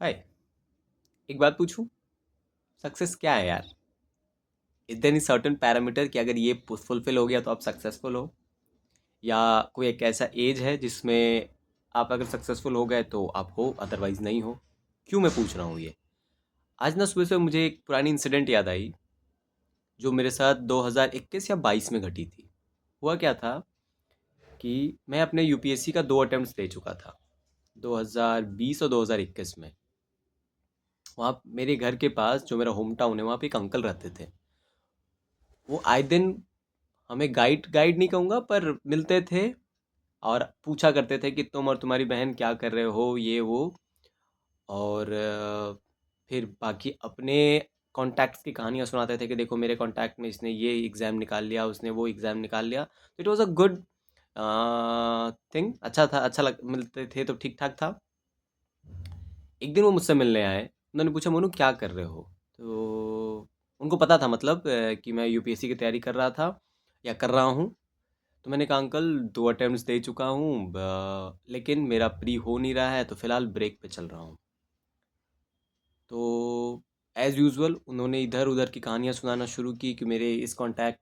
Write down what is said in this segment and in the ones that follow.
हाय। एक बात पूछूं? सक्सेस क्या है यार? Is there any certain parameter कि अगर ये फुलफिल हो गया तो आप सक्सेसफुल हो? या कोई एक ऐसा एज है जिसमें आप अगर सक्सेसफुल हो गए तो आप हो, अदरवाइज नहीं हो? क्यों मैं पूछ रहा हूँ ये? आज ना सुबह से मुझे एक पुरानी इंसिडेंट याद आई जो मेरे साथ 2021 या 22 में घटी थी। हुआ क्या था कि मैं अपने यूपीएससी का 2 अटेम्प्ट्स दे चुका था, 2020 और 2021 में। वहाँ मेरे घर के पास जो मेरा होम टाउन है वहाँ पे एक अंकल रहते थे। वो आए दिन हमें गाइड गाइड नहीं कहूँगा पर मिलते थे और पूछा करते थे कि तुम और तुम्हारी बहन क्या कर रहे हो, ये वो। और फिर बाकी अपने कॉन्टैक्ट्स की कहानियाँ सुनाते थे कि देखो मेरे कॉन्टैक्ट में इसने ये एग्ज़ाम निकाल लिया, उसने वो एग्ज़ाम निकाल लिया। तो it was a good thing. अच्छा था, अच्छा लग मिलते थे तो ठीक ठाक था। एक दिन वो मुझसे मिलने आए। उन्होंने पूछा, मोनू क्या कर रहे हो? तो उनको पता था, मतलब कि मैं यूपीएससी की तैयारी कर रहा था या कर रहा हूँ। तो मैंने कहा अंकल 2 अटेम्प्ट्स दे चुका हूँ, लेकिन मेरा प्री हो नहीं रहा है तो फ़िलहाल ब्रेक पे चल रहा हूँ। तो एज़ यूजुअल उन्होंने इधर उधर की कहानियाँ सुनाना शुरू की कि मेरे इस कांटेक्ट,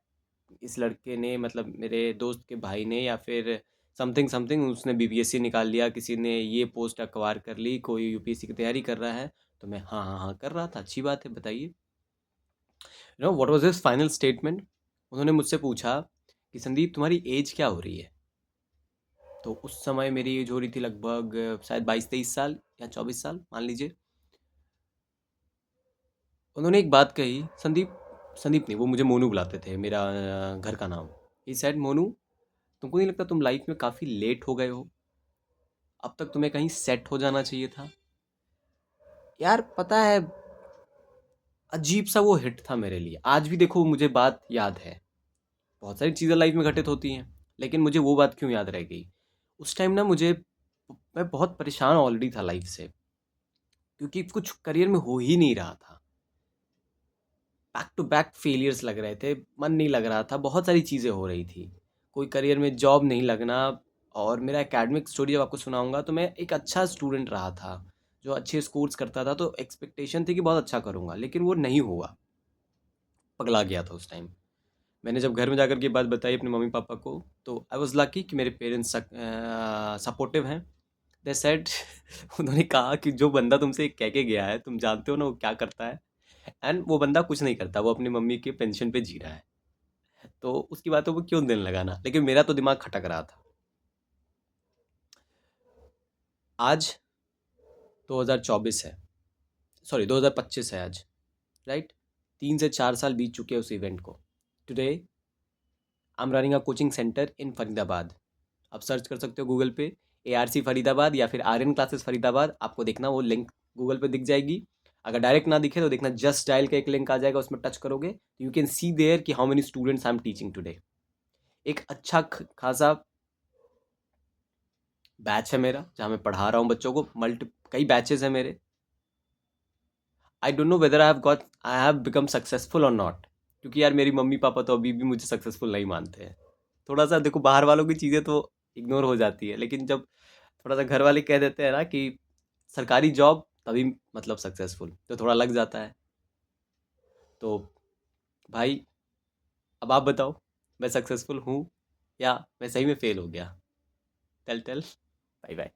इस लड़के ने, मतलब मेरे दोस्त के भाई ने, या फिर समथिंग समथिंग, उसने बीपीएससी निकाल लिया, किसी ने ये पोस्ट अक्वायर कर ली, कोई यूपीएससी की तैयारी कर रहा है। तो मैं हाँ हाँ हाँ कर रहा था, अच्छी बात है, बताइए। What was his final statement? उन्होंने मुझसे पूछा कि संदीप तुम्हारी एज क्या हो रही है? तो उस समय मेरी एज हो रही थी लगभग शायद 22-23 साल या 24 साल, मान लीजिए। उन्होंने एक बात कही, संदीप, संदीप नहीं, वो मुझे मोनू बुलाते थे, मेरा घर का नाम। ही सेड, मोनू, तुमको नहीं लगता तुम लाइफ में काफ़ी लेट हो गए हो? अब तक तुम्हें कहीं सेट हो जाना चाहिए था। यार पता है, अजीब सा वो हिट था मेरे लिए। आज भी देखो मुझे बात याद है। बहुत सारी चीज़ें लाइफ में घटित होती हैं, लेकिन मुझे वो बात क्यों याद रह गई? उस टाइम ना मुझे, मैं बहुत परेशान ऑलरेडी था लाइफ से, क्योंकि कुछ करियर में हो ही नहीं रहा था। बैक टू बैक फेलियर्स लग रहे थे, मन नहीं लग रहा था, बहुत सारी चीज़ें हो रही थी। कोई करियर में जॉब नहीं लगना। और मेरा एकेडमिक स्टोरी जब आपको सुनाऊंगा, तो मैं एक अच्छा स्टूडेंट रहा था जो अच्छे स्कोर्स करता था, तो एक्सपेक्टेशन थी कि बहुत अच्छा करूंगा, लेकिन वो नहीं हुआ। पगला गया था उस टाइम। मैंने जब घर में जाकर के बात बताई अपने मम्मी पापा को, तो आई वॉज लकी कि मेरे पेरेंट्स सपोर्टिव हैं। दे सेड उन्होंने कहा कि जो बंदा तुमसे कह के गया है, तुम जानते हो ना वो क्या करता है। एंड वो बंदा कुछ नहीं करता, वो अपनी मम्मी के पेंशन पे जी रहा है। तो उसकी बातों को क्यों दिल लगाना? लेकिन मेरा तो दिमाग खटक रहा था। आज 2024 है, सॉरी 2025 है आज, राइट? 3 से 4 साल बीत चुके हैं उस इवेंट को। Today I am running a coaching centre in Faridabad. आप सर्च कर सकते हो गूगल पे, ARC फरीदाबाद या फिर आर्यन क्लासेस फरीदाबाद, आपको देखना वो लिंक गूगल पे दिख जाएगी। अगर डायरेक्ट ना दिखे तो देखना जस्ट डायल का एक लिंक आ जाएगा, उसमें टच करोगे तो यू कैन सी देयर कि how many students I am teaching today. एक अच्छा खासा बैच है मेरा जहाँ मैं पढ़ा रहा हूँ बच्चों को, मल्टी कई बैचेस हैं मेरे। I don't know whether I have become successful और नॉट, क्योंकि यार मेरी मम्मी पापा तो अभी भी मुझे सक्सेसफुल नहीं मानते हैं। थोड़ा सा देखो, बाहर वालों की चीज़ें तो इग्नोर हो जाती है, लेकिन जब थोड़ा सा घर वाले कह देते हैं ना कि सरकारी जॉब, तभी मतलब सक्सेसफुल, तो थोड़ा लग जाता है। तो भाई, अब आप बताओ, मैं सक्सेसफुल हूँ या मैं सही में फेल हो गया? Tell tell. Bye bye.